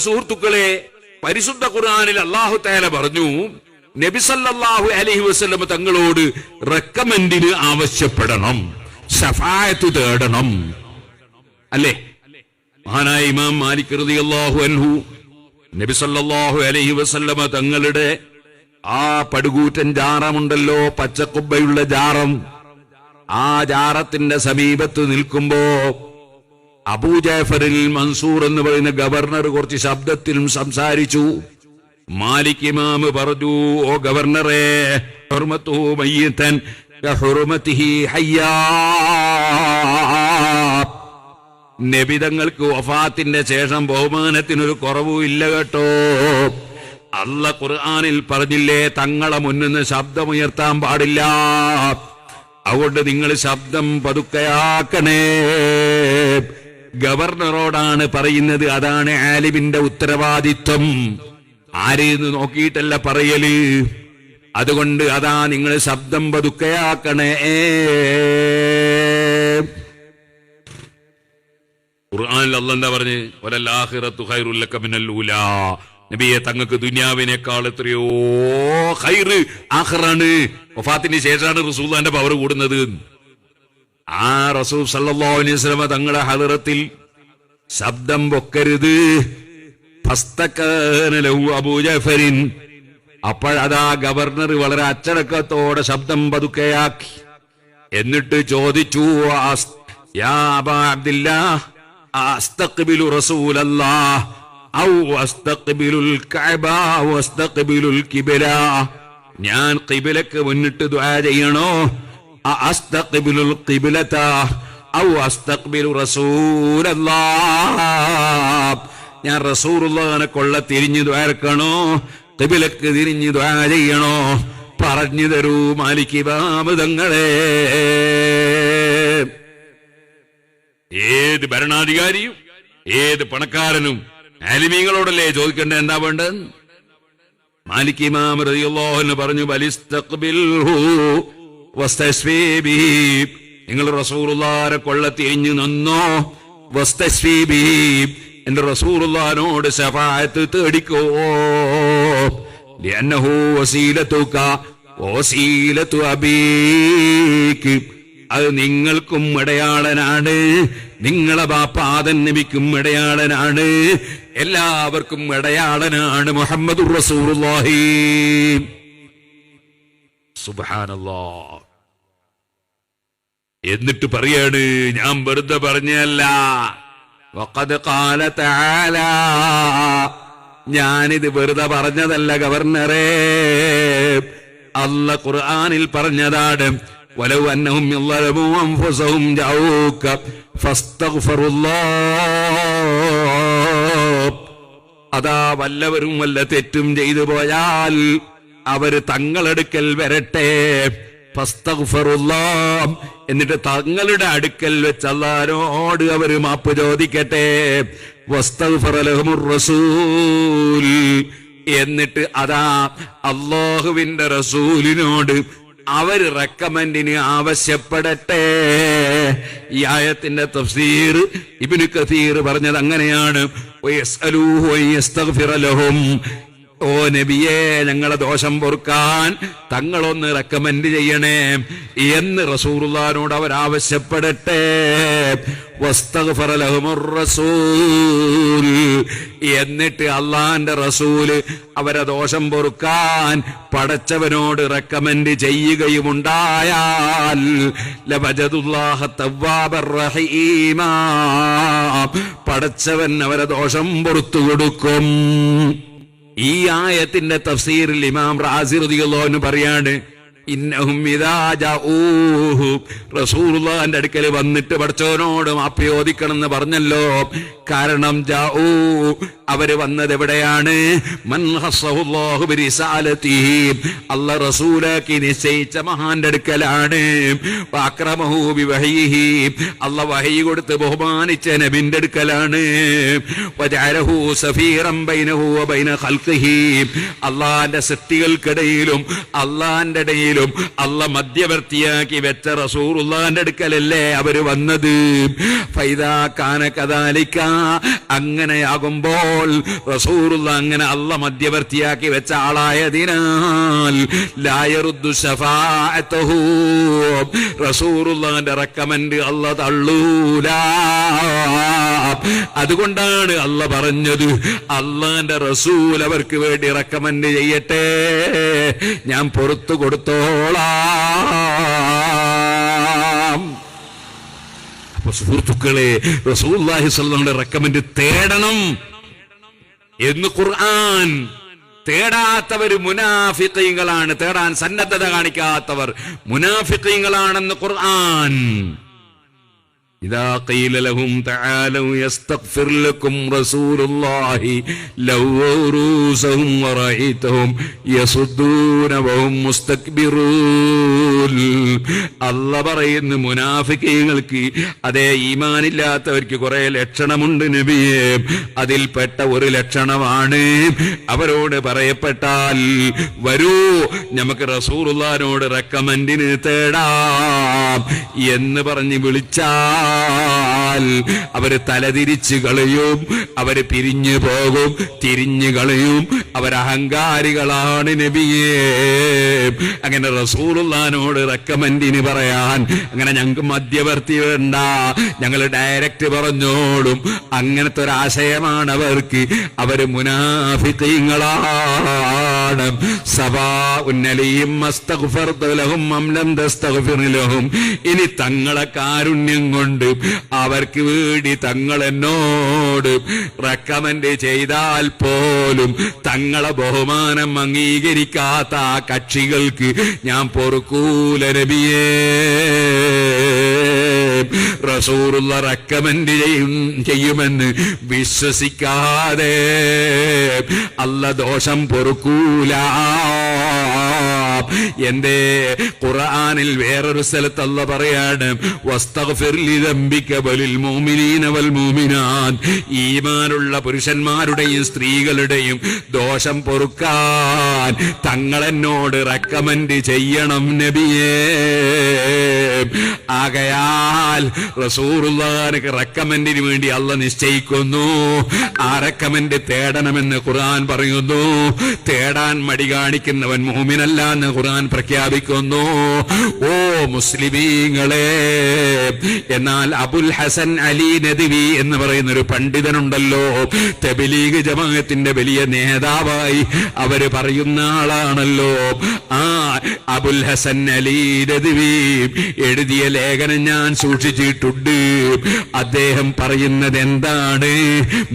സുഹൃത്തുക്കളെ, പരിശുദ്ധ ഖുർആനിൽ അല്ലാഹു തആല പറഞ്ഞു, നബി സല്ലല്ലാഹു അലൈഹി വസല്ലം തങ്ങളോട് റെക്കമെൻഡിന് ആവശ്യപ്പെടണം, ശഫാഅത്ത് തേടണം. അല്ലേ? മഹാനായ ഇമാം മാലിക് റളിയല്ലാഹു അൻഹു നബി സല്ലല്ലാഹു അലൈഹി വസല്ലം തങ്ങളുടെ ആ പടുകൂറ്റൻ ജാറമുണ്ടല്ലോ, പച്ചക്കുബ്ബയുള്ള ജാറം, ആ ജാറത്തിന്റെ സമീപത്ത് നിൽക്കുമ്പോ അബൂ ജഅഫറിൽ മൻസൂർ എന്ന് പറയുന്ന ഗവർണർ കുറച്ച് ശബ്ദത്തിലും സംസാരിച്ചു. മാലിക് ഇമാം പറഞ്ഞു, ഓ ഗവർണറെ, ഹുർമത്തുഹു മയ്യിതൻ കഹുർമതിഹി ഹയ്യാ, നബി തങ്ങൾക്ക് വഫാത്തിന്റെ ശേഷം ബഹുമാനത്തിനൊരു കുറവും ഇല്ല കേട്ടോ. അല്ലാഹ് ഖുർആനിൽ പറഞ്ഞില്ലേ, തങ്ങളെ മുന്നിന്ന് ശബ്ദമുയർത്താൻ പാടില്ല, അതുകൊണ്ട് നിങ്ങൾ ശബ്ദം പതുക്കെയാക്കണേ. ഗവർണറോടാണ് പറയുന്നത്. അതാണ് ആലിമിന്റെ ഉത്തരവാദിത്വം. ആരെന്ന് നോക്കിയിട്ടല്ല പറയല്. അതുകൊണ്ട് അതാ നിങ്ങൾ ശബ്ദം പതുക്കെയാക്കണേ. ഖുർആനിൽ അല്ലാഹ് എന്താ പറഞ്ഞ്, വലൽ ആഖിറത്തു ഖൈറുൽ ലക മിനൽ ഊലാ, നബിയെ തങ്ങൾക്ക് ദുനിയാവിനേക്കാൾ എത്രയോ ഖൈറ് ആഖിറാണ്. വഫാത്തിന് ശേഷമാണ് റസൂലുള്ളാഹിന്റെ പവർ കൂടുന്നത്. ആ റസൂൽ സല്ലല്ലാഹു അലൈഹി വസല്ലം തങ്ങളുടെ ഹദറത്തിൽ ശബ്ദം പൊക്കരുത്. ഫസ്തകന ലഹു അബൂ ജഅഫറിൻ, അപ്പോഴതാ ഗവർണർ വളരെ അച്ചടക്കത്തോടെ ശബ്ദം പതുക്കെയാക്കി. എന്നിട്ട് ചോദിച്ചു, യാ അബാ അബ്ദില്ലാഹ്, അസ്തഖ്ബിലു റസൂലല്ലാഹ് ഔ അസ്തഖ്ബിലുൽ കഅബ ഔ അസ്തഖ്ബിലുൽ ഖിബ്ല, ഞാൻ ഖിബ്ലക്ക് മുന്നിട്ട് ദുആ ചെയ്യണോ, അസ്തഖ്ബിലുൽ ഖിബ്ലത ഔ അസ്തഖ്ബിലു റസൂലല്ലാഹ്, ഞാൻ റസൂലുള്ളാഹിനെ കൊള്ള തിരിഞ്ഞു ദുആ എടുക്കണോ, ഖിബ്ലക്ക് തിരിഞ്ഞു ദുആ ചെയ്യണോ, പറഞ്ഞു തരൂ മാലിക് ഇമാം തങ്ങളെ. ഏത് ഭരണാധികാരിയും ഏത് പണക്കാരനും ആലിമീങ്ങളോടല്ലേ ചോദിക്കേണ്ടത് എന്താ വേണ്ടത്? മാലിക് ഇമാം റളിയല്ലാഹു അൻഹു പറഞ്ഞു, ബലിസ്തഖ്ബിൽഹു വസ്തശ്ഫീ ബിഹി, നിങ്ങൾ റസൂലുള്ളാഹിനെ കൊള്ള തിരിഞ്ഞു നിന്നോ, വസ്തശ്ഫീ ബിഹി, എന്റെ റസൂലുള്ളാഹിനോട് ശഫാഅത്ത് തേടിക്കോ, ലിഅന്നഹു വസീലതുക വസീലതു അബീക്, അത് നിങ്ങൾക്കും ഇടയാളനാണ്, നിങ്ങളെ ബാപ്പ ആദം നബിക്കും ഇടയാളനാണ്, എല്ലാവർക്കും ഇടയാളനാണ് മുഹമ്മദുർ റസൂലുള്ളാഹി. സുബ്ഹാനല്ലാഹ്. എന്നിട്ട് പറയാണ്, ഞാൻ വെറുതെ പറഞ്ഞല്ല, വഖദ് ഖാല തആല, ഞാനിത് വെറുതെ പറഞ്ഞതല്ല ഗവർണറെ, അല്ലാഹ് ഖുർആനിൽ പറഞ്ഞതാണ്. വലൗ അന്നഹും യളമു അൻഫുസഹും ജാഊക ഫസ്തഗ്ഫിറുല്ലാഹ്, അതാ വല്ലവരും വല്ല തെറ്റും ചെയ്തു പോയാൽ അവര് തങ്ങളടുക്കൽ വരട്ടെ, ഫസ്തഗ്ഫിറുല്ലാഹ്, എന്നിട്ട് തങ്ങളുടെ അടുക്കൽ വെച്ച് അല്ലാഹുവോട് അവര് മാപ്പ് ചോദിക്കട്ടെ, വസ്തഗ്ഫറ ലഹുർ റസൂൽ, എന്നിട്ട് അതാ അല്ലാഹുവിന്റെ റസൂലിനോട് അവര് റെക്കമെൻഡിന് ആവശ്യപ്പെടട്ടെ. ഈ ആയത്തിന്റെ തഫ്സീർ ഇബ്നു കസീർ പറഞ്ഞത് അങ്ങനെയാണ്, വയസ്അലൂഹു വയസ്തഗ്ഫിറ ലഹും, ഓ നബിയേ ഞങ്ങളെ ദോഷം പൊറുക്കാൻ തങ്ങളൊന്ന് റെക്കമെൻഡ് ചെയ്യണേ എന്ന് റസൂലുള്ളാഹിനോട് അവരാവശ്യപ്പെടട്ടെ. വസ്തഗ്ഫറ ലഹുർ റസൂൽ, എന്നിട്ട് അള്ളാന്റെ റസൂല് അവരെ ദോഷം പൊറുക്കാൻ പടച്ചവനോട് റെക്കമെൻഡ് ചെയ്യുകയുമുണ്ടായാൽ ലവജദുല്ലാഹ തവ്വാബർ റഹീമാ, പടച്ചവൻ അവരെ ദോഷം പൊറുത്തു കൊടുക്കും. ഈ ആയത്തിന്റെ തഫ്സീറിൽ ഇമാം റാസി റളിയല്ലാഹു അൻഹു പറയാണ്, ഇന്നഹും ഇദാ ജാഊഹു, റസൂലുള്ളാഹിന്റെ അടുക്കൽ വന്നിട്ട് പടച്ചവനോട് മാപ്പ് ചോദിക്കണം എന്ന് പറഞ്ഞല്ലോ. കാരണം ജാഊ, അവര് വന്നത് എവിടെയാണ്? മൻ ഖസ്സഹുല്ലാഹു ബിരിസാലതിഹി, അല്ലാഹ് റസൂലാക്കി നിശ്ചയിച്ച മഹാന്റെ അടുക്കലാണ്. വഅക്രമഹു ബിവഹയിഹി, അല്ലാഹ് വഹയി കൊടുത്ത് ബഹുമാനിച്ച നബിന്റെ അടുക്കലാണ്. വജഅലഹു സഫീറൻ ബൈനഹു വബൈന ഖൽഖിഹി, അല്ലാഹുവിന്റെ സൃഷ്ടികൾക്കിടയിലും അല്ലാഹുവിന്റെ ഇടയിലും അല്ലാഹ് മധ്യവർത്തിയാക്കി വെച്ച റസൂലുള്ളാഹിന്റെ അടുക്കലല്ലേ അവര് വന്നത്. ഫൈദാ കാന കദാലിക, അങ്ങനെയാകുമ്പോൾ റസൂലുള്ള അങ്ങനെ അല്ല മധ്യവർത്തിയാക്കി വെച്ച ആളായതിനാൽ ലാ യറുദ്ദു ശഫാഅതഹു, റസൂലുള്ളാഹിന്റെ റെക്കമെൻഡ് അല്ല തള്ളൂല. അതുകൊണ്ടാണ് അല്ല പറഞ്ഞത് അള്ളാന്റെ റസൂൽ അവർക്ക് വേണ്ടി റെക്കമെൻഡ് ചെയ്യട്ടെ, ഞാൻ പുറത്തു കൊടുത്തോളാം. അപ്പൊ സുഹൃത്തുക്കളെ, റസൂലുള്ളാഹി സ്വല്ലല്ലാഹു അലൈഹി വസല്ലം റെക്കമെൻഡ് തേടണം എന്ന് ഖുർആൻ. തേടാത്തവർ മുനാഫിഖീങ്ങളാണ്, തേടാൻ സന്നദ്ധത കാണിക്കാത്തവർ മുനാഫിഖീങ്ങളാണെന്ന് ഖുർആൻ. إذا قيل لهم تعالوا يستغفر لكم رسول الله لووا رؤوسهم ورأيتهم يصدون وهم مستكبرون. അല്ലാഹ് പറയുന്നു മുനാഫിക്കീങ്ങൾക്ക്, അതേ ഈമാനില്ലാത്തവർക്ക് കുറെ ലക്ഷണമുണ്ട് നബിയെ. അതിൽപ്പെട്ട ഒരു ലക്ഷണമാണ് അവരോട് പറയപ്പെട്ടാൽ വരൂ നമുക്ക് റസൂലുള്ളാഹിനോട് റെക്കമെൻഡിന് തേടാം എന്ന് പറഞ്ഞ് വിളിച്ചാൽ അവര് തലതിരിച്ച് കളയും, അവര് പിരിഞ്ഞു പോകും, തിരിഞ്ഞു കളയും. അവരഹങ്കാരികളാണ് നബിയേ. അങ്ങനെ റസൂലുള്ളാഹിനോട് റെക്കമെൻഡിന് പറയാൻ അങ്ങനെ ഞങ്ങൾക്ക് മധ്യവർത്തി വേണ്ട, ഞങ്ങൾ ഡയറക്റ്റ് പറഞ്ഞോളും. അങ്ങനത്തെ ഒരു ആശയമാണ് അവർക്ക്. അവര് മുനാഫിഖീങ്ങളാണ്. സവാഉൻ അലൈഹിം അസ്തഗ്ഫർതു ലഹും അം ലം തസ്തഗ്ഫിർ ലഹും. ഇനി തങ്ങളെ കാരുണ്യം കൊണ്ട് അവർക്ക് വേണ്ടി തങ്ങൾ എന്നോട് റെക്കമെൻഡ് ചെയ്താൽ പോലും തങ്ങളെ ബഹുമാനം അംഗീകരിക്കാത്ത ആ കക്ഷികൾക്ക് ഞാൻ പൊറുക്കൂല നബിയേ. റസൂലുള്ള റെക്കമെൻഡ് ചെയ്യുമെന്ന് വിശ്വസിക്കാതെ അല്ല ദോഷം പൊറുക്കൂല. എന്തേ ഖുർആനിൽ വേറൊരു സ്ഥലത്ത് അല്ലാഹ് പറയാണ് വസ്തഗ്ഫിർ ലിദംബിക വലിൽ മുഅ്മിനീന വൽ മുഅ്മിനാത്ത്. ഈമാനുള്ള പുരുഷന്മാരുടെയും സ്ത്രീകളുടെയും ദോഷം പൊറുക്കാൻ തങ്ങളെന്നോട് റെക്കമെൻഡ് ചെയ്യണം നബിയേ. ആകയാൽ റസൂലുള്ളാഹിക്ക് റെക്കമെൻഡിന് വേണ്ടി അല്ലാഹ് നിശ്ചയിക്കുന്നു. ആ റെക്കമെൻഡ് തേടണമെന്ന് ഖുർആൻ പറയുന്നു. തേടാൻ മടി കാണിക്കുന്നവൻ മുഅ്മിനല്ല എന്ന് ഖുർആൻ പ്രഖ്യാപിക്കുന്നു. ഓ മുസ്ലിമീങ്ങളെ, എന്നാൽ അബുൽ ഹസൻ അലി നദ്വി എന്ന് പറയുന്ന ഒരു പണ്ഡിതനുണ്ടല്ലോ, തബ്ലീഗ് ജമാഅത്തിന്റെ വലിയ നേതാവായി അവര് പറയുന്ന ആളാണല്ലോ. ആ അബുൽ ഹസൻ അലി നദ്വി എഴുതിയ ലേഖനം ഞാൻ സൂക്ഷിച്ചിട്ടുണ്ട്. അദ്ദേഹം പറയുന്നത് എന്താണ്?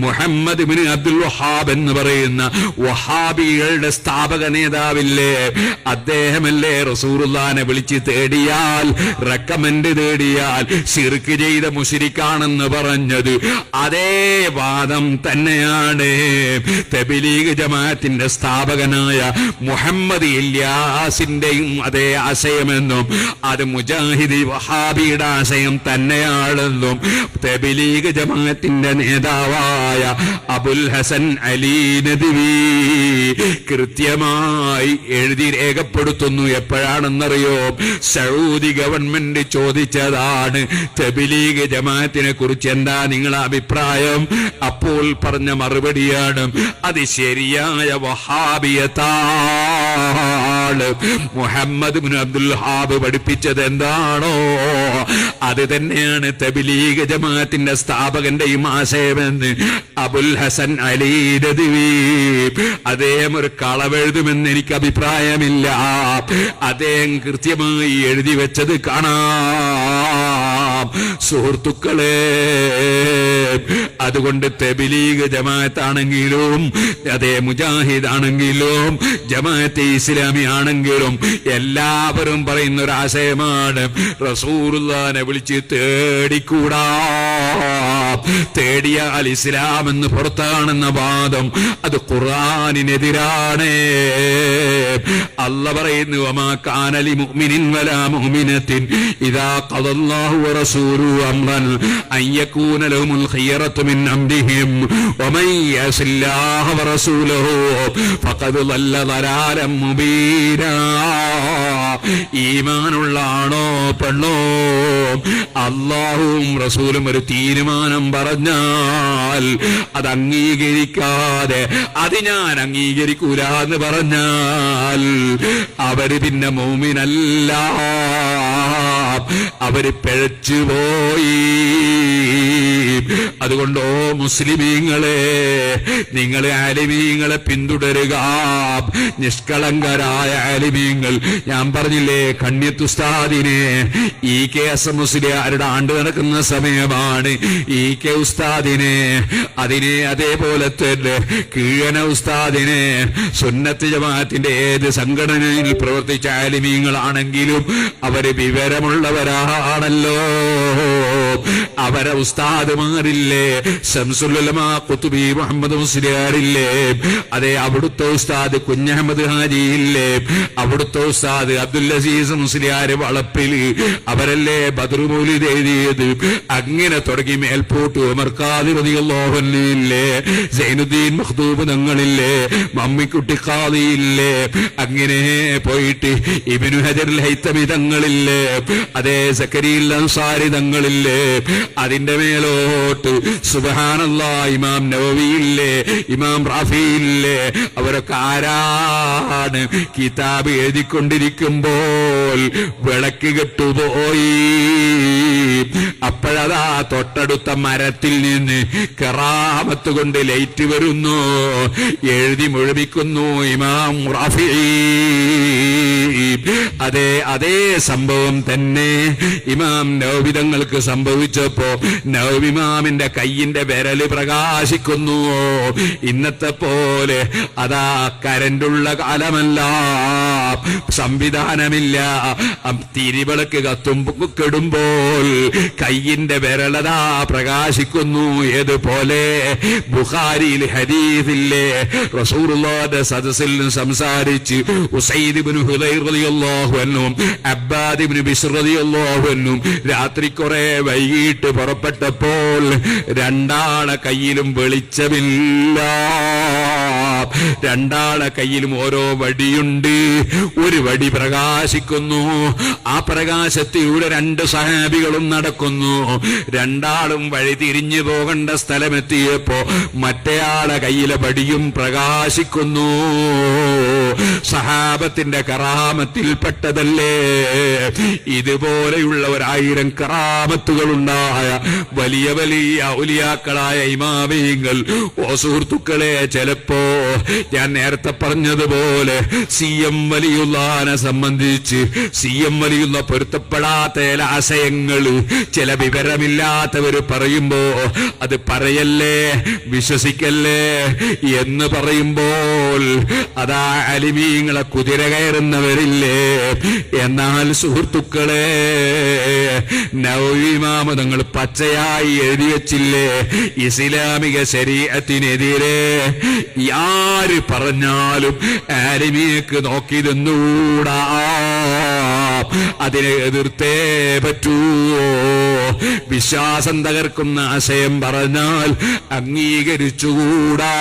മുഹമ്മദ് ഇബ്നു അബ്ദുൽ വഹാബ് എന്ന് പറയുന്ന വഹാബികളുടെ സ്ഥാപക നേതാവില്ലേ, അദ്ദേഹമല്ലേ റസൂലുള്ളാഹിനെ വിളിച്ച് തേടിയാൽ, റെക്കമെൻഡ് തേടിയാൽ ശിർക്ക് ചെയ്ത മുശ്രിക്കാണെന്ന് പറഞ്ഞത്. അതേ വാദം തന്നെയാണ് തബ്ലീഗ് ജമാഅത്തിന്റെ സ്ഥാപകനായ മുഹമ്മദ് ഇല്യാസിന്റെയും അതേ ആശയമെന്നും അത് മുജാഹിദ് വഹാബിയുടെ ആശയം തന്നെയാണെന്നും തബ്ലീഗ് ജമാഅത്തിന്റെ നേതാവായ അബുൽ ഹസൻ അലി നദ്വി കൃത്യമായി എഴുതി രേഖപ്പെടുത്തുന്നു. എപ്പോഴാണെന്നറിയോ? സൗദി ഗവൺമെന്റ് ചോദിച്ചതാണ് തബ്ലീഗ് ജമാഅത്തിനെ കുറിച്ച് എന്താ നിങ്ങളുടെ അഭിപ്രായം? അപ്പോൾ പറഞ്ഞ മറുപടിയാണ് അത് ശരിയായ വഹാബിയത്താണ്. മുഹമ്മദ് ഇബ്നു അബ്ദുൽ വഹാബ് പഠിപ്പിച്ചത് എന്താണോ അത് തന്നെയാണ് തബ്ലീഗ് ജമാഅത്തിന്റെ സ്ഥാപകന്റെയും ആശയമെന്ന് അബുൽ ഹസൻ അലി നദ്വി. അദ്ദേഹം ഒരു കളവെഴുതുമെന്ന് എനിക്ക് അഭിപ്രായമില്ല. അദ്ദേഹം കൃത്യമായി എഴുതി വെച്ചത് കാണാം സുഹൃത്തുക്കളെ. അതുകൊണ്ട് തബ്ലീഗ് ജമാഅത്താണെങ്കിലും അതേ മുജാഹിദ് ആണെങ്കിലും ജമാഅത്തെ ഇസ്ലാമി ആണെങ്കിലും എല്ലാവരും പറയുന്ന ഒരു ആശയമാണ് റസൂലുള്ളാഹിനെ വിളിച്ച് തേടിക്കൂടാ, തേടിയാൽ ഇസ്ലാം എന്ന് പുറത്താണെന്ന വാദം അത് ഖുർആനിനെതിരാണ്. അല്ലാഹ് പറയുന്നു വമാ കാന ലിമുഅ്മിനിൻ വലാ മുഅ്മിനത്തിൻ ഇദാ ഖദല്ലാഹു വറസൂലുഹു അംറൻ അൻ യകൂന ലഹുൽ ഖിയറത്തു മിൻ അംരിഹിം വമൻ യഅസില്ലാഹ വറസൂലഹു ഫഖദ് ളല്ല ളലാലൻ മുബീനാ. ഈമാനുള്ള ആണോ പെണ്ണോ അല്ലാഹുവും റസൂലും ഒരു തീ തീരുമാനം പറഞ്ഞാൽ അത് അംഗീകരിക്കാതെ അത് ഞാൻ അംഗീകരിക്കൂല എന്ന് പറഞ്ഞാൽ അവര് പിന്നെ മുഅ്മിനല്ല, അവര് പിഴച്ചുപോയി. അതുകൊണ്ട് ഓ മുസ്ലിമീങ്ങളെ, നിങ്ങൾ ആലിമീങ്ങളെ പിന്തുടരുക. നിഷ്കളങ്കരായ ആലിമീങ്ങൾ, ഞാൻ പറഞ്ഞില്ലേ കണ്യത്തുസ്താദിനെ EKS മുസ്ലിയാരുടെ ആണ്ട് നടക്കുന്ന സമയമാണ്. EK ഉസ്താദിനെ, അതിനെ അതേപോലെ തന്നെ കീഴന ഉസ്താദിനെ, സുന്നത്ത് ജമാഅത്തിന്റെ ഏത് സംഘടനയിൽ പ്രവർത്തിച്ച ആലിമീങ്ങളാണെങ്കിലും അവര് വിവരമുള്ളവരാണല്ലോ. അവരെ ഉസ്താദുമാരില്ലേ, ശംസുൽ ഉലമാ ഖുതുബി മുഹമ്മദ് മുസ്ലിയാരില്ലേ, അതെ അവിടുത്തെ ഉസ്താദ് കുഞ്ഞഹമ്മദ് ഹാജിയില്ലേ, അവിടുത്തെ ഉസ്താദ് അബ്ദുൽ അസീസ് മുസ്ലിയാർ വളപ്പില്, അവരല്ലേ ബദ്ർ മൗലിദ് എഴുതിയത്. അങ്ങനെ തുടങ്ങി മേൽപോട്ട് ഉമർ ഖാദി റളിയല്ലാഹു അൻഹു ഇല്ലേ, സൈനുദ്ദീൻ മഖ്ദൂബ് തങ്ങളില്ലേ, മമ്മിക്കുട്ടി ഖാദിയില്ലേ, അങ്ങനെ പോയിട്ട് ഇബ്നു ഹജറുൽ ഹൈതമി തങ്ങളില്ലേ, അതേ സക്കരിയ അൻസാരി തങ്ങളില്ലേ, അതിന്റെ മേലോട്ട് സുബ്ഹാനല്ലാഹ് ഇമാം നവവിയില്ലേ, ഇമാം റാഫിയില്ലേ, അവരൊക്കെ ആരാണ്? കിതാബ് എഴുതിക്കൊണ്ടിരിക്കുമ്പോൾ വിളക്ക് കെട്ടുപോയി. അപ്പോഴതാ തൊട്ടടുത്ത മരത്തിൽ നിന്ന് കറാമത്ത് കൊണ്ട് ലൈറ്റ് വരുന്നു, എഴുതി മുഴുമിക്കുന്നു ഇമാം റാഫി. അതേ സംഭവം തന്നെ ഇമാം നവവി തങ്ങൾക്ക് സംഭവിച്ചപ്പോ നവവി ഇമാമിന്റെ കയ്യിന്റെ വിരല് പ്രകാശിക്കുന്നു. ഇന്നത്തെ പോലെ അതാ കരണ്ടുള്ള കാലമല്ല, സംവിധാനമില്ല. തിരിവിളക്ക് കെടുമ്പോൾ കയ്യിന്റെ വിരലതാ പ്രകാശിക്കുന്നു. ഏതുപോലെ ബുഖാരിയിൽ ഹദീസില്ലേ, റസൂലുള്ളാഹിന്റെ സദസ്സിൽ സംസാരിച്ച് ഉസൈദ് ഇബ്നു ഹുദൈർ റളിയല്ലാഹു അൻഹു, അബ്ബാദ് ഇബ്നു ബിശ്ർ റളിയല്ലാഹു അൻഹു രാത്രി കുറെ വൈകിട്ട് പുറപ്പെട്ടപ്പോൾ രണ്ടാളെ കയ്യിലും വെളിച്ചമില്ല. രണ്ടാളെ കയ്യിലും ഓരോ വടിയുണ്ട്. ഒരു വടി പ്രകാശിക്കുന്നു, ആ പ്രകാശത്തിലൂടെ രണ്ട് സഹാബികളും നടക്കുന്നു. രണ്ടാളും വഴി തിരിഞ്ഞു പോകേണ്ട സ്ഥലമെത്തിയപ്പോ മറ്റേയാളെ കയ്യിലെ വടിയും പ്രകാശിക്കുന്നു. സഹാബത്തിന്റെ കറാമത്തിൽപ്പെട്ടതല്ലേ. ഇതുപോലെയുള്ള 1000 കറാമത്തുകളുണ്ടായ വലിയ വലിയ ഔലിയാക്കളായ ഇമാമിങ്ങൾ. ഓ സുഹൃത്തുക്കളെ, ചിലപ്പോ ഞാൻ നേരത്തെ പറഞ്ഞതുപോലെ CM വലിയുള്ളാനെ സംബന്ധിച്ച് CM വലിയുള്ള പൊരുത്തപ്പെടാത്ത ചില ആശയങ്ങൾ ചില വിവരമില്ലാത്തവര് പറയുമ്പോ അത് പറയല്ലേ, വിശ്വസിക്കല്ലേ എന്ന് പറയുമ്പോൾ അതാ അലിമീങ്ങളെ കുതിര കയറുന്നവരില്ലേ. എന്നാൽ സുഹൃത്തുക്കളെ, നവവി ഇമാം തങ്ങൾ പച്ചയായി എഴുതി വെച്ചില്ലേ, ഇസ്ലാമിക ശരീഅത്തിനെതിരെ ആര് പറഞ്ഞാലും ആലിമീക്ക് നോക്കി നിന്നൂടാ, അതിനെ എതിർത്തേ പറ്റൂ. വിശ്വാസം തകർക്കുന്ന ആശയം പറഞ്ഞാൽ അംഗീകരിച്ചുകൂടാ.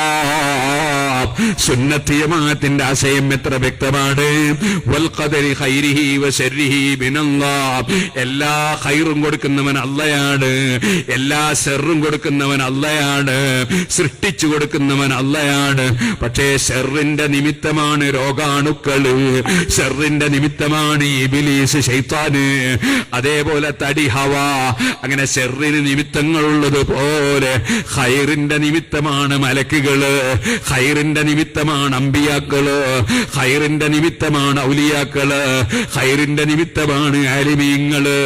സുന്നത്ത് ജമാഅത്തിന്റെ ആശയം എത്ര വ്യക്തമാണ്. വൽ ഖദരി ഖൈരിഹി വശർരിഹി മിനല്ലാഹ്. എല്ലാ ഖൈറും കൊടുക്കുന്നവൻ അല്ലാഹയാണ്, എല്ലാ ശർറും കൊടുക്കുന്നവൻ അല്ലാഹയാണ്, സൃഷ്ടിച്ചു കൊടുക്കുന്നവൻ അല്ലാഹയാണ്. പക്ഷേ ശർറിന്റെ നിമിത്തമാണ് രോഗാണുക്കള്, ശർറിന്റെ നിമിത്തമാണ് ഇബ്ലീസ് ശൈത്താന്, അതേപോലെ തടി ഹവ. അങ്ങനെ ശർറിന് നിമിത്തങ്ങളുള്ളത് പോലെ ഖൈറിന്റെ നിമിത്തമാണ് മലക്കുകള്, ഖൈറിന്റെ നിമിത്തമാണ് അമ്പിയാക്കള്, ഖൈറിന്റെ നിമിത്തമാണ് ഔലിയാക്കള്, ഖൈറിന്റെ നിമിത്തമാണ് ആലിമീങ്ങള്,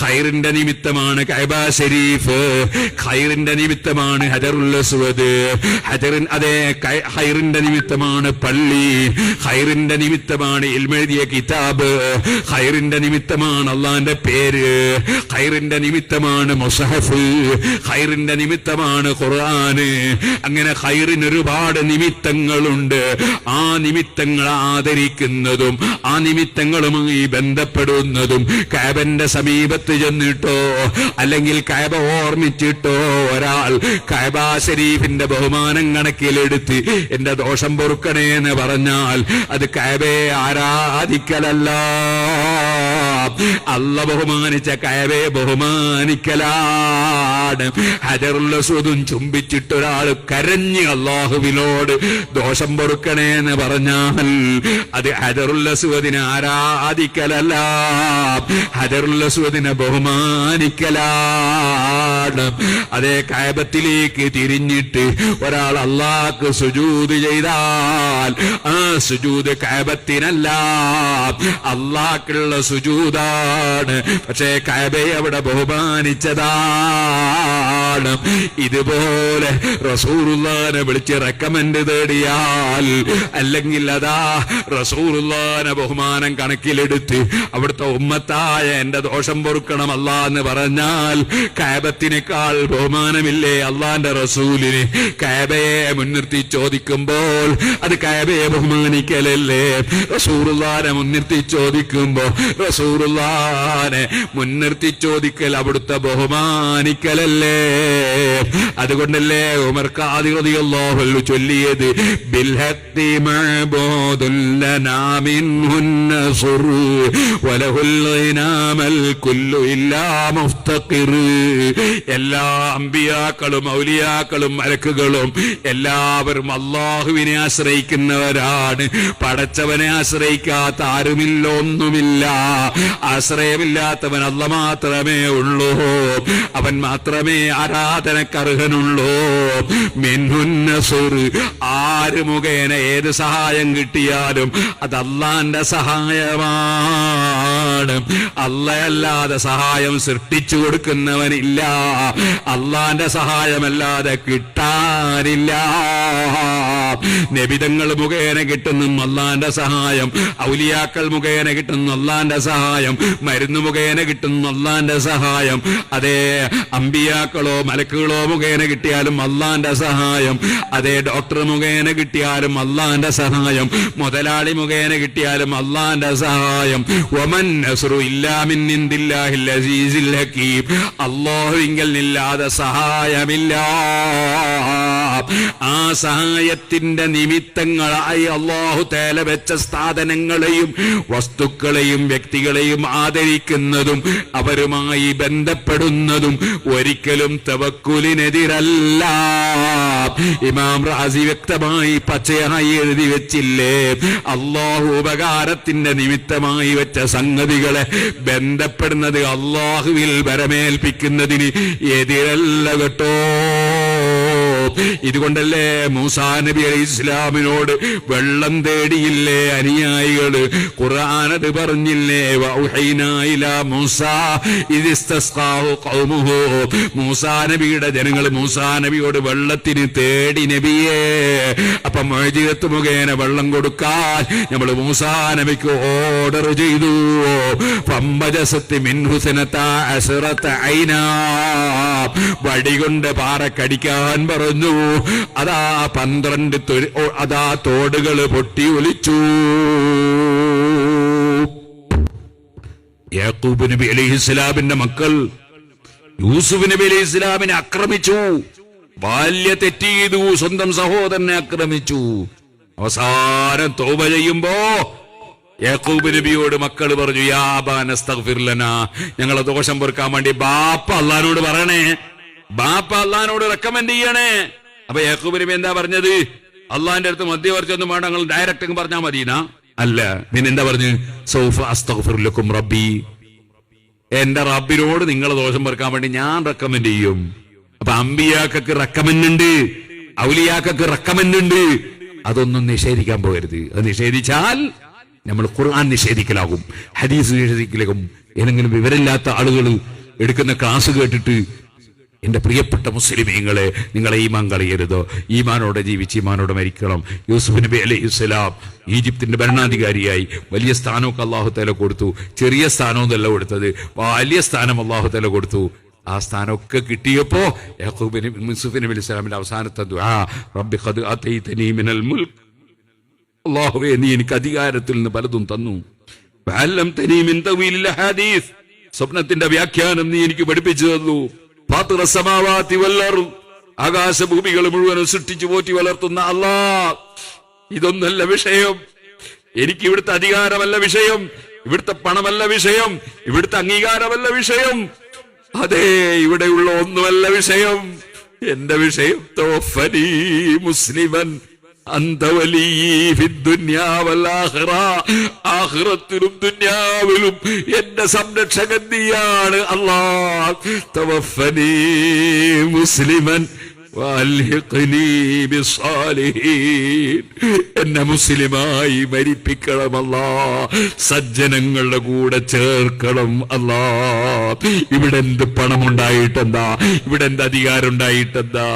ഖൈറിന്റെ നിമിത്തമാണ് കഅബ ശരീഫ്, ഖൈറിന്റെ നിമിത്തമാണ് ഹജറുൽ അസ്വദ്, അതേ ഖൈറിന്റെ നിമിത്തമാണ് പള്ളി, ഖൈറിന്റെ നിമിത്തമാണ് ഇൽമെഴുതിയ കിതാബ്, ഖൈറിന്റെ നിമിത്തമാണ് അള്ളാന്റെ പേര്, ഖൈറിന്റെ നിമിത്തമാണ് മുസ്ഹഫ്, ഖൈറിന്റെ നിമിത്തമാണ് ഖുർആന്. അങ്ങനെ ഖൈറിന് ഒരുപാട് നിമിത്തങ്ങളുണ്ട്. ആ നിമിത്തങ്ങൾ ആദരിക്കുന്നതും ആ നിമിത്തങ്ങളുമായി ബന്ധപ്പെടുന്നതും കഅബന്റെ സമീപത്ത് ചെന്നിട്ടോ അല്ലെങ്കിൽ കഅബ ഓർമ്മിച്ചിട്ടോ ഒരാൾ കഅബ ശരീഫിന്റെ ബഹുമാനം കണക്കിലെടുത്ത് എന്റെ ദോഷം പൊറുക്കണേ എന്ന് പറഞ്ഞാൽ അത് കഅബയെ ആരാധിക്കലല്ല. അല്ല ബഹുമാനിച്ച കഅബയെ ബഹുമാനിക്കലാണ്. ഹജറുൽ അസ്വദും ചുംബിച്ചിട്ടൊരാൾ കരഞ്ഞ് അല്ലാഹുവിനോട് ദോഷം പൊറുക്കണേ എന്ന് പറഞ്ഞാൽ അത് ഹജറുൽ അസ്വദിനെ ആരാധിക്കലല്ല, ഹജറുൽ അസ്വദിനെ ബഹുമാനിക്കലാണ്. അതേ കഅബത്തിലേക്ക് തിരിഞ്ഞിട്ട് ഒരാൾ അല്ലാഹ്ക്ക് സുജൂദ് ചെയ്താൽ ആ സുജൂദ് കഅബത്തിനല്ല, അല്ലാഹ്ക്കുള്ള സുജൂദാണ്. പക്ഷേ കഅബയെ അവിടെ ബഹുമാനിച്ചതാണ്. ഇതുപോലെ റസൂലുള്ളാഹിനെ വിളിച്ച് റെക്കമെൻഡ് തേടിയാൽ, അല്ലെങ്കിൽ അതാ റസൂലുള്ളാഹിനെ ബഹുമാനം കണക്കിലെടുത്ത് അവിടുത്തെ ഉമ്മത്തായ എന്റെ ദോഷം പൊറുക്കണം അല്ലാ എന്ന് പറഞ്ഞാൽ കഅബത്തിനേക്കാൾ ബഹുമാനമില്ലേ അള്ളാന്റെ റസൂലിന്? കഅബയെ മുൻനിർത്തി ചോദിക്കുമ്പോൾ അത് കഅബയെ ബഹുമാനിക്കലല്ലേ? റസൂലുള്ളാഹിനെ മുൻനിർത്തി ചോദിക്കുമ്പോ റസൂലുള്ളാഹിനെ മുൻനിർത്തി ചോദിക്കൽ അവിടുത്തെ ബഹുമാനിക്കലല്ലേ? അതുകൊണ്ടല്ലേ ഉമർ ഖാദി റളിയല്ലാഹു അൻഹു ചൊല്ലിയത് ബിൽഹഖി മഅബൂദുൻ ലനാ മിൻഹുൻ നസ്ർ വലഹുൽ ഗിനാമൽ കുല്ലു ഇല്ലാ മുഫ്തഖിർ. എല്ലാ അമ്പിയാക്കളും ഔലിയാക്കളും മലക്കുകളും എല്ലാവരും അല്ലാഹുവിനെ ആശ്രയിക്കുന്നവരാണ്. പടച്ചവനെ ആശ്രയിക്കാത്ത ആരുമില്ല, ഒന്നുമില്ല. ആശ്രയമില്ലാത്തവൻ അല്ല മാത്രമേ ഉള്ളൂ, അവൻ മാത്രമേ ആരാധനക്കർഹനുള്ളൂ. മിൻഹുൻ നസ്ർ, ആര് മുഖേന ഏത് സഹായം കിട്ടിയാലും അത് അല്ലാന്റെ സഹായമാണ്. അല്ലയല്ലാതെ സഹായം സൃഷ്ടിച്ചു കൊടുക്കുന്നവനില്ല, അല്ലാന്റെ സഹായമല്ലാതെ കിട്ടാനില്ല. നബിതങ്ങൾ മുഖേന കിട്ടുന്ന അല്ലാന്റെ സഹായം, ഔലിയാക്കൾ മുഖേന കിട്ടുന്ന അല്ലാന്റെ സഹായം, മരുന്ന് മുഖേന കിട്ടുന്ന അല്ലാന്റെ സഹായം, അതേ അമ്പിയാക്കളോ മലക്കുകളോ മുഖേന കിട്ടിയാലും അല്ലാന്റെ സഹായം, അതേ ഡോക്ടർ മുഖേന കിട്ടിയാലും അല്ലാന്റെ സഹായം, മുതലാളി മുഖേന കിട്ടിയാലും അല്ലാന്റെ സഹായം. വമൻ നസ്റു ഇല്ലാ മിൻ ഇൻദില്ലാഹിൽ അസീസിൽ ഹകീം, അല്ലാഹുവിങ്കൽ നില്ലാതെ സഹായമില്ല. ആ സഹായത്തിന്റെ നിമിത്തങ്ങളായി അല്ലാഹു തആല വെച്ച സ്ഥാപനങ്ങളെയും വസ്തുക്കളെയും വ്യക്തികളെയും ആദരിക്കുന്നതും അവരുമായി ബന്ധപ്പെടുന്നതും ഒരിക്കലും തവക്കുലിനെതിരല്ല. ഇമാം റാസി വ്യക്തമായി പച്ചയായി എഴുതി വെച്ചില്ലേ, അല്ലാഹു ഉപകാരത്തിന്റെ നിമിത്തമായി വെച്ച സംഗതികളെ ബന്ധപ്പെടുന്നത് അല്ലാഹുവിൽ ബരമേൽപ്പിക്കുന്നതിന് എതിരല്ല കേട്ടോ. ഇതുകൊണ്ടല്ലേ മൂസാ നബി അലൈഹി ഇസ്ലാമിനോട് വെള്ളം തേടിയില്ലേ അനുയായികള്? ഖുർആനത് പറഞ്ഞില്ലേ, വൗഹൈനാ ഇലാ മൂസാ ഇദ് ഇസ്തസ്ഖാഹു ഖൗമുഹു. മൂസാ നബിയുടെ ജനങ്ങൾ മൂസാ നബിയോട് വെള്ളത്തിന് തേടി നബിയെ. അപ്പൊ മുഅ്ജിസത്ത് മുഖേന വെള്ളം കൊടുക്കാൻ നമ്മൾ മൂസാ നബിക്ക് ഓർഡർ ചെയ്തു. ഫംബജസത്ത് മിൻഹു സനതാ അസ്റത ഐനാ, വടികൊണ്ട് പാറ കടിക്കാൻ പറഞ്ഞു. അതാ 12 അതാ തോടുകൾ പൊട്ടി ഒലിച്ചു. യാക്കൂബ് നബി അലൈഹിസ്സലാമിന്റെ മക്കൾ യൂസുഫ് നബി അലൈഹിസ്സലാമിനെ ആക്രമിച്ചു, ബാല്യ തെറ്റ് ചെയ്തു, സ്വന്തം സഹോദരനെ ആക്രമിച്ചു. അവസാനം തൗബ ചെയ്യുമ്പോ യാക്കൂബ് നബിയോട് മക്കൾ പറഞ്ഞു, യാ അബാന അസ്തഗ്ഫിർ ലനാ, ഞങ്ങളെ ദോഷം പൊറുക്കാൻ വേണ്ടി ബാപ്പ അല്ലാഹുവിനോട് പറയണേ, ബാപ്പ അല്ലാഹുവിനോട് റെക്കമെൻഡ് ചെയ്യണേ. അപ്പൊ യാക്കൂബ് നബി എന്താ പറഞ്ഞത്? അള്ളാഹിന്റെ അടുത്ത് മധ്യവർച്ചൊന്നും വേണ്ട, നിങ്ങൾ ഡയറക്റ്റ് പറഞ്ഞാൽ മതിനാ? അല്ല, പിന്നെ എന്താ പറഞ്ഞു? സൗഫ അസ്തഗ്ഫിർ ലക്കും റബ്ബി, എന്റെ റബ്ബിനോട് നിങ്ങളെ ദോഷം പൊറുക്കാൻ വേണ്ടി ഞാൻ റെക്കമെൻഡ് ചെയ്യും. അപ്പൊ അമ്പിയാക്കൾക്ക് റെക്കമെൻഡ് ഉണ്ട്, ഔലിയാക്കൾക്ക് റെക്കമെൻഡ് ഉണ്ട്. അതൊന്നും നിഷേധിക്കാൻ പോകരുത്. അത് നിഷേധിച്ചാൽ നമ്മൾ ഖുർആൻ നിഷേധിക്കലാകും, ഹദീസ് നിഷേധിക്കലാകും. ഏതെങ്കിലും വിവരമില്ലാത്ത ആളുകൾ എടുക്കുന്ന ക്ലാസ് കേട്ടിട്ട് എന്റെ പ്രിയപ്പെട്ട മുസ്ലിമീങ്ങളെ, നിങ്ങളെ ഈമാൻ കളയരുത്. ഈമാനോടെ ജീവിച്ച് ഈമാനോടെ മരിക്കണം. യൂസുഫ് നബി അലൈഹിസ്സലാം ഈജിപ്തിന്റെ ഭരണാധികാരിയായി വലിയ സ്ഥാനമൊക്കെ അല്ലാഹു തആല കൊടുത്തു. ചെറിയ സ്ഥാനമൊന്നല്ല കൊടുത്തത്, വലിയ സ്ഥാനം അല്ലാഹു തആല കൊടുത്തു. ആ സ്ഥാനമൊക്കെ കിട്ടിയപ്പോ യാക്കൂബ് നബി യൂസുഫ് നബി അലൈഹിസ്സലാമിന്റെ അവസാനത്തെ ദുആ, റബ്ബി ഖദ് അതൈതനി മിനൽ മുൽക്ക്, അല്ലാഹുവേ നീ എനിക്ക് അധികാരത്തിൽ നിന്ന് പലതും തന്നു. വഅല്ലംതനി മിൻ തവീലിൽ ഹദീസ്, സ്വപ്നത്തിന്റെ വ്യാഖ്യാനം നീ എനിക്ക് പഠിപ്പിച്ചു തന്നു. ഫാത്തിറ സമാവാതി വൽ അർദ്, ആകാശഭൂമികൾ മുഴുവനും സൃഷ്ടിച്ചു പോറ്റി വളർത്തുന്ന അല്ലാഹ്, ഇതൊന്നല്ല വിഷയം. എനിക്ക് ഇവിടുത്തെ അധികാരമല്ല വിഷയം. ഇവിടുത്തെ പണമല്ല വിഷയം, ഇവിടുത്തെ അംഗീകാരമല്ല വിഷയം, അതെ ഇവിടെയുള്ള ഒന്നുമല്ല വിഷയം. എന്റെ വിഷയം തവഫനി മുസ്ലിമൻ അന്ത വലി ഫിദ്ദുനിയാ വൽ ആഖിറ, ആഖിറത്തിലും ദുനിയാവിലും എന്റെ സംരക്ഷകൻ നീയാണ് അല്ലാഹ്. തവഫനി മുസ്ലിമൻ വഅൽഹിഖ്നി ബിസ്സാലിഹീൻ, എന്നെ മുസ്ലിമായി മരിപ്പിക്കണം അല്ലാഹ്, സജ്ജനങ്ങളുടെ കൂടെ ചേർക്കണം അല്ലാഹ്. ഇവിടെ എന്ത് പണമുണ്ടായിട്ടെന്താ, ഇവിടെ എന്ത് അധികാരം ഉണ്ടായിട്ടെന്താ,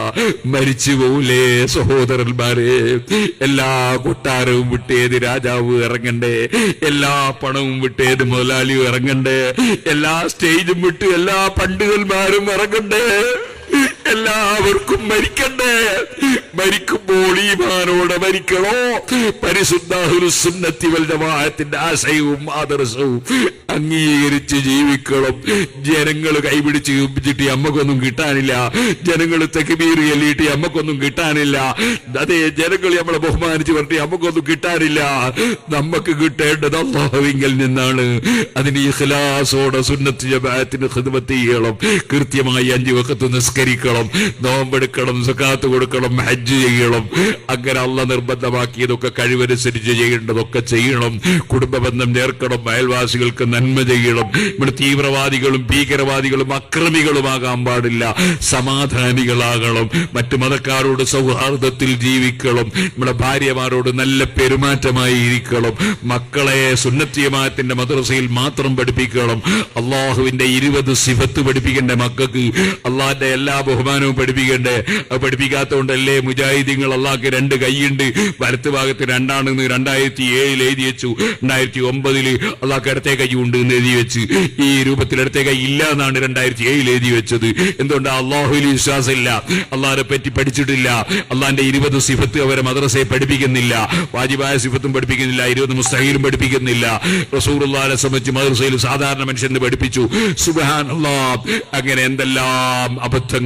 മരിച്ചു പോലേ സഹോദരന്മാരെ. എല്ലാ കൊട്ടാരവും വിട്ടേത് രാജാവ് ഇറങ്ങണ്ടേ, എല്ലാ പണവും വിട്ടേത് മുതലാളിയും ഇറങ്ങണ്ടേ, എല്ലാ സ്റ്റേജും വിട്ട് എല്ലാ പണ്ഡിതന്മാരും ഇറങ്ങണ്ടേ, എല്ലാവർക്കും മരിക്കണ്ടേ. മരിക്കുമ്പോൾ ഈമാനോടെ മരിക്കണോ? പരിശുദ്ധ അഹ്ലുസ് സുന്നത്തി വൽ ജമാഅത്തിന്റെ ആശയവും ആദർശവും അംഗീകരിച്ച് ജീവിക്കണം. ജനങ്ങൾ കൈപിടിച്ച് ചുംബിച്ചിട്ട് അമ്മക്കൊന്നും കിട്ടാനില്ല, ജനങ്ങൾ തക്ബീർ ചൊല്ലിയിട്ട് അമ്മക്കൊന്നും കിട്ടാനില്ല, അതേ ജനങ്ങൾ നമ്മളെ ബഹുമാനിച്ച് പറഞ്ഞിട്ട് അമ്മക്കൊന്നും കിട്ടാനില്ല. നമുക്ക് കിട്ടേണ്ടത് അല്ലാഹുവിങ്കൽ നിന്നാണ്. അതിന് ഇഖ്ലാസോടെ സുന്നത്ത് ജമാഅത്തിന് ഖിദ്മത്ത് ചെയ്യണം, കൃത്യമായി 5 വഖത്ത് നിസ്കരിക്കണം, നോമ്പെടുക്കണം, സകാത്ത് കൊടുക്കണം, ഹജ്ജ് ചെയ്യണം. അങ്ങനെ അല്ലാഹ് നിർബന്ധമാക്കിയതൊക്കെ കഴിവനുസരിച്ച് ചെയ്യേണ്ടതൊക്കെ ചെയ്യണം. കുടുംബ ബന്ധം ചേർക്കണം, അയൽവാസികൾക്ക് നന്മ ചെയ്യണം. ഇവിടെ തീവ്രവാദികളും ഭീകരവാദികളും അക്രമികളുമാകാൻ പാടില്ല, സമാധാനികളാകണം. മറ്റു മതക്കാരോട് സൗഹാർദ്ദത്തിൽ ജീവിക്കണം. നമ്മുടെ ഭാര്യമാരോട് നല്ല പെരുമാറ്റമായി ഇരിക്കണം. മക്കളെ സുന്നത്ത് ജമാഅത്തിന്റെ മദ്രസയിൽ മാത്രം പഠിപ്പിക്കണം. അള്ളാഹുവിന്റെ 20 സിഫത്ത് പഠിപ്പിക്കേണ്ട മക്കൾക്ക്, അള്ളാഹിന്റെ എല്ലാ ബഹുമാനവും പഠിപ്പിക്കണ്ടേ. അത് പഠിപ്പിക്കാത്തതുകൊണ്ടല്ലേ മുജാഹിദീങ്ങൾ അള്ളാഹ്ക്ക് 2 കൈയുണ്ട്, വലത്ത് ഭാഗത്ത് 2ആണെന്ന് 2007 എഴുതി വെച്ചു, 2009 അള്ളാഹ്ക്ക് ഇടത്തെ കൈ ഉണ്ട് എന്ന് എഴുതി വെച്ച്, ഈ രൂപത്തിൽ ഇടത്തെ കൈ ഇല്ല എന്നാണ് 2007 എഴുതി വെച്ചത്. എന്തുകൊണ്ട്? അള്ളാഹുവിൽ വിശ്വാസമില്ല, അള്ളാഹിനെ പറ്റി പഠിച്ചിട്ടില്ല, അള്ളാഹിന്റെ 20 സിഫത്ത് അവരെ മദ്രസയെ പഠിപ്പിക്കുന്നില്ല, വാജിബായ സിഫത്തും പഠിപ്പിക്കുന്നില്ല, 20 മുസ്തഹീലും പഠിപ്പിക്കുന്നില്ല. റസൂലുള്ളാഹിനെ സംബന്ധിച്ച് മദ്രസയിൽ സാധാരണ മനുഷ്യന് പഠിപ്പിച്ചു. സുബ്ഹാനല്ലാഹ്, അങ്ങനെ എന്തെല്ലാം അബദ്ധങ്ങൾ.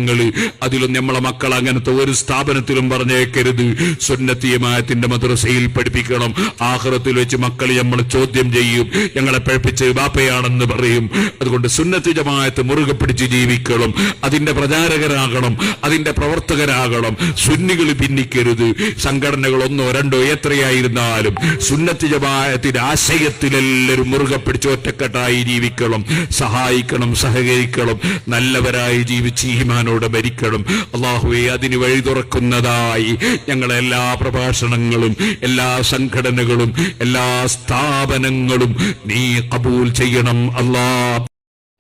അതിലും നമ്മളെ മക്കൾ അങ്ങനത്തെ ഒരു സ്ഥാപനത്തിലും പറഞ്ഞേക്കരുത്. സുന്നത്ത് ജമാഅത്തിന്റെ മദ്രസയിൽ പഠിപ്പിക്കണം. ആഖിറത്തിൽ വെച്ച് മക്കൾ നമ്മൾ ചോദ്യം ചെയ്യും, ഞങ്ങളെ പഠിപ്പിച്ച് ബാപ്പയാണെന്ന് പറയും. അതുകൊണ്ട് സുന്നത്ത് ജമാഅത്ത് മുറുകെ പിടിച്ച് ജീവിക്കണം, അതിന്റെ പ്രചാരകരാകണം, അതിന്റെ പ്രവർത്തകരാകണം. സുന്നികൾ ഭിന്നിക്കരുത്. സംഘടനകൾ 1 2 എത്രയായിരുന്നാലും സുന്നത്ത് ജമാഅത്തിന്റെ ആശയത്തിലെല്ലാവരും മുറുകെ പിടിച്ച് ഒറ്റക്കെട്ടായി ജീവിക്കണം, സഹായിക്കണം, സഹകരിക്കണം, നല്ലവരായി ജീവിച്ച് ഈമാനോടെ മരിക്കണം. അല്ലാഹുവേ, അതിന് വഴി തുറക്കുന്നതായി ഞങ്ങളെ എല്ലാ പ്രഭാഷണങ്ങളും, എല്ലാ സംഘടനകളും, എല്ലാ സ്ഥാപനങ്ങളും നീ കബൂൽ ചെയ്യണം അല്ലാഹ്.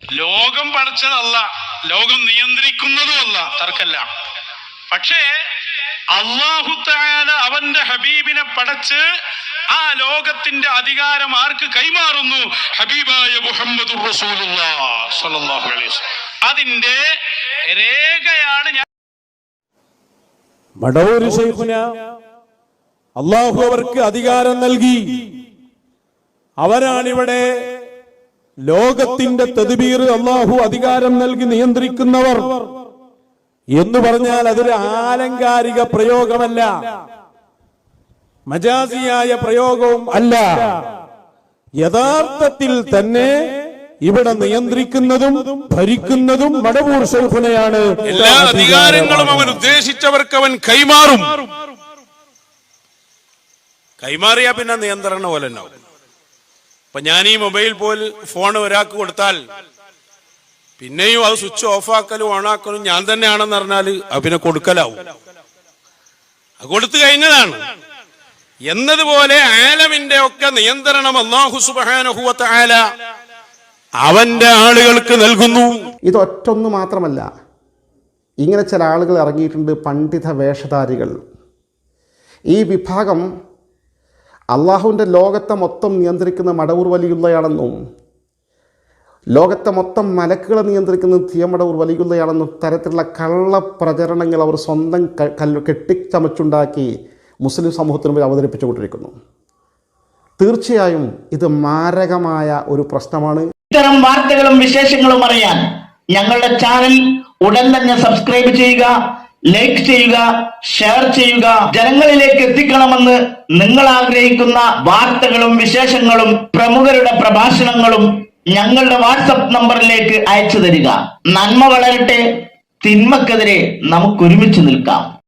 ലോകം പടച്ചതല്ല, ലോകം നിയന്ത്രിക്കുന്നതുമല്ല, തർക്കല്ല. പക്ഷേ അല്ലാഹു തആല അവന്റെ ഹബീബിനെ പടച്ച് ആ ലോകത്തിന്റെ അധികാരം ആർക്ക് കൈമാറുന്നു? ഹബീബായ മുഹമ്മദുർ റസൂലുള്ളാഹി സ്വല്ലല്ലാഹു അലൈഹി വസല്ലം. അതിന്റെ രേഖയാണ് ഞാൻ മടവൂർ ശൈഖുന. അല്ലാഹു അവർക്ക് അധികാരം നൽകി. അവരാണിവിടെ ലോകത്തിന്റെ തദ്ബീർ അല്ലാഹു അധികാരം നൽകി നിയന്ത്രിക്കുന്നവർ എന്ന് പറഞ്ഞാൽ അതൊരു ആലങ്കാരിക പ്രയോഗമല്ല, മജാസിയായ പ്രയോഗവും അല്ല. യഥാർത്ഥത്തിൽ തന്നെ ഇവിടെ നിയന്ത്രിക്കുന്നതും ഭരിക്കുന്നതും മടവൂർ ശൈഖുനയാണ്. എല്ലാ അധികാരങ്ങളും അവൻ ഉദ്ദേശിച്ചവർക്ക് അവൻ കൈമാറും. കൈമാറിയാ പിന്നെ നിയന്ത്രണം പോലെ ഉണ്ടാവും. ഇപ്പൊ ഞാൻ ഈ മൊബൈൽ ഫോൺ ഒരാൾക്ക് കൊടുത്താൽ പിന്നെയും അത് സ്വിച്ച് ഓഫ് ആക്കലും ഓണാക്കലും ഞാൻ തന്നെയാണെന്ന് പറഞ്ഞാൽ അത് പിന്നെ കൊടുക്കലാവും. അത് കൊടുത്തു കഴിഞ്ഞതാണ് എന്നതുപോലെ ആലമിന്റെ ഒക്കെ നിയന്ത്രണം അല്ലാഹു സുബ്ഹാനഹു വ തആല അവന്റെ ആളുകൾക്ക് നൽകുന്നു. ഇതൊറ്റൊന്നു മാത്രമല്ല, ഇങ്ങനെ ചില ആളുകൾ ഇറങ്ങിയിട്ടുണ്ട്, പണ്ഡിത വേഷധാരികൾ. ഈ വിഭാഗം അള്ളാഹുവിൻ്റെ ലോകത്തെ മൊത്തം നിയന്ത്രിക്കുന്ന മടവൂർ വലിയുള്ളയാണെന്നും ലോകത്തെ മൊത്തം മലക്കുകളെ നിയന്ത്രിക്കുന്നത് തിയമടവൂർ വലിയുള്ളയാണെന്നും തരത്തിലുള്ള കള്ളപ്രചരണങ്ങൾ അവർ സ്വന്തം കെട്ടിച്ചമച്ചുണ്ടാക്കി മുസ്ലിം സമൂഹത്തിന് മുമ്പിൽ അവതരിപ്പിച്ചുകൊണ്ടിരിക്കുന്നു. തീർച്ചയായും ഇത് മാരകമായ ഒരു പ്രശ്നമാണ്. ഇത്തരം വാർത്തകളും വിശേഷങ്ങളും അറിയാൻ ഞങ്ങളുടെ ചാനൽ ഉടൻ തന്നെ സബ്സ്ക്രൈബ് ചെയ്യുക, ലൈക്ക് ചെയ്യുക, ഷെയർ ചെയ്യുക. ജനങ്ങളിലേക്ക് എത്തിക്കണമെന്ന് നിങ്ങൾ ആഗ്രഹിക്കുന്ന വാർത്തകളും വിശേഷങ്ങളും പ്രമുഖരുടെ പ്രഭാഷണങ്ങളും ഞങ്ങളുടെ വാട്സപ്പ് നമ്പറിലേക്ക് അയച്ചു തരിക. നന്മ വളരട്ടെ, തിന്മക്കെതിരെ നമുക്ക് ഒരുമിച്ച് നിൽക്കാം.